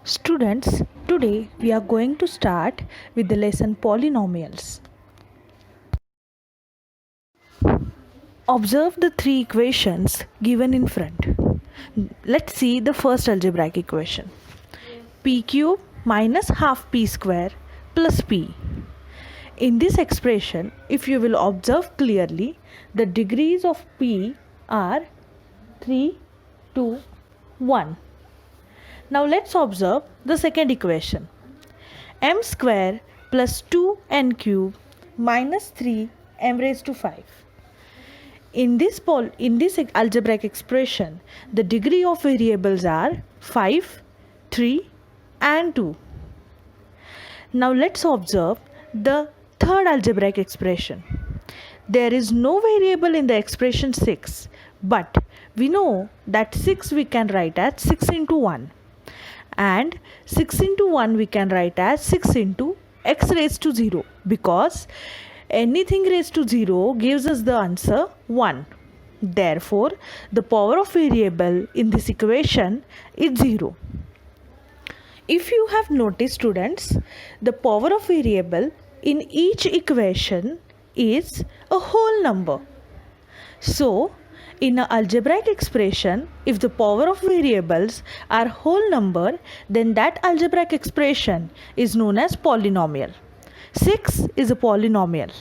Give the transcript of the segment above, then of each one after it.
Students, today we are going to start with the lesson polynomials. Observe the three equations given in front. Let's see the first algebraic equation. P cube minus half p square plus p. In this expression, if you will observe clearly, the degrees of p are 3, 2, 1. Now let's observe the second equation. M square plus 2n cube minus 3m raised to 5. In this algebraic expression, the degree of variables are 5, 3 and 2. Now let's observe the third algebraic expression. There is no variable in the expression 6, but we know that 6 we can write as 6 into 1. And 6 into 1 we can write as 6 into x raised to 0, because anything raised to 0 gives us the answer 1. Therefore, the power of variable in this equation is 0. If you have noticed, students, the power of variable in each equation is a whole number. So, in an algebraic expression, if the power of variables are whole number, then that algebraic expression is known as polynomial. 6 is a polynomial.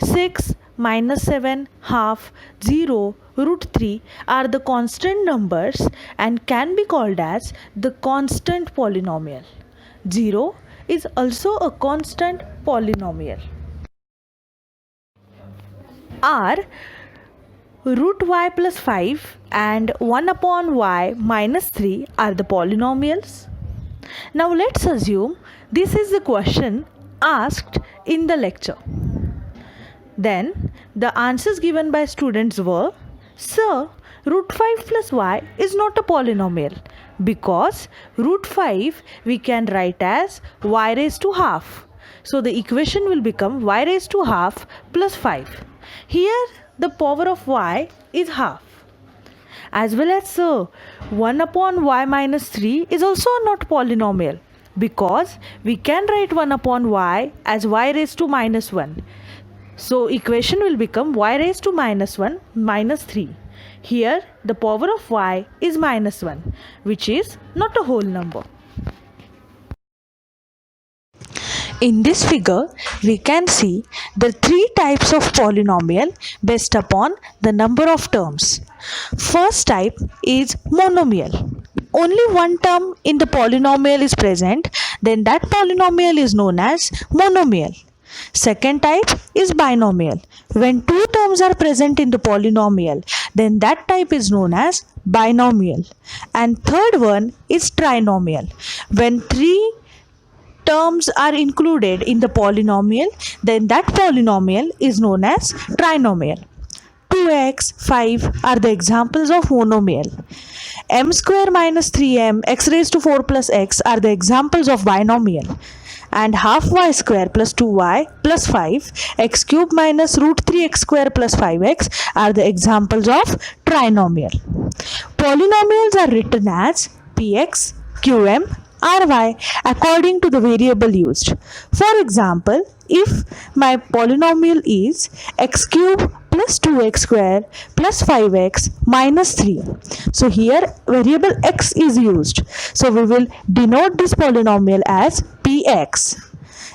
6 minus 7, half, 0, root 3 are the constant numbers and can be called as the constant polynomial. 0 is also a constant polynomial. R root y plus 5 and 1 upon y minus 3 are the polynomials. Now let's assume this is the question asked in the lecture. Then the answers given by students were, Sir, root 5 plus y is not a polynomial, because root 5 we can write as y raised to half. So the equation will become y raised to half plus 5. Here the power of y is half. As well as 1 upon y minus 3 is also not polynomial, because we can write 1 upon y as y raised to minus 1. So equation will become y raised to minus 1 minus 3. Here the power of y is minus 1, which is not a whole number. In this figure, we can see the three types of polynomial based upon the number of terms. First type is monomial. Only one term in the polynomial is present, then that polynomial is known as monomial. Second type is binomial. When two terms are present in the polynomial, then that type is known as binomial. And third one is trinomial. When three terms are included in the polynomial, then that polynomial is known as trinomial. 2x, 5 are the examples of monomial. M square minus 3m, x raised to 4 plus x are the examples of binomial. And half y square plus 2y plus 5, x cube minus root 3x square plus 5x are the examples of trinomial. Polynomials are written as px, qm, ry according to the variable used. For example, if my polynomial is x cube plus 2x square plus 5x minus 3. So here variable x is used. So we will denote this polynomial as px.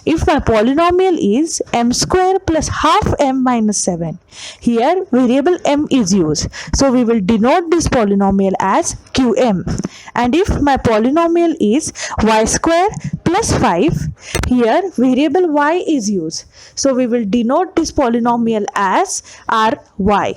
If my polynomial is m square plus half m minus 7, here variable m is used. So we will denote this polynomial as qm. And if my polynomial is y square plus 5, here variable y is used. So we will denote this polynomial as ry.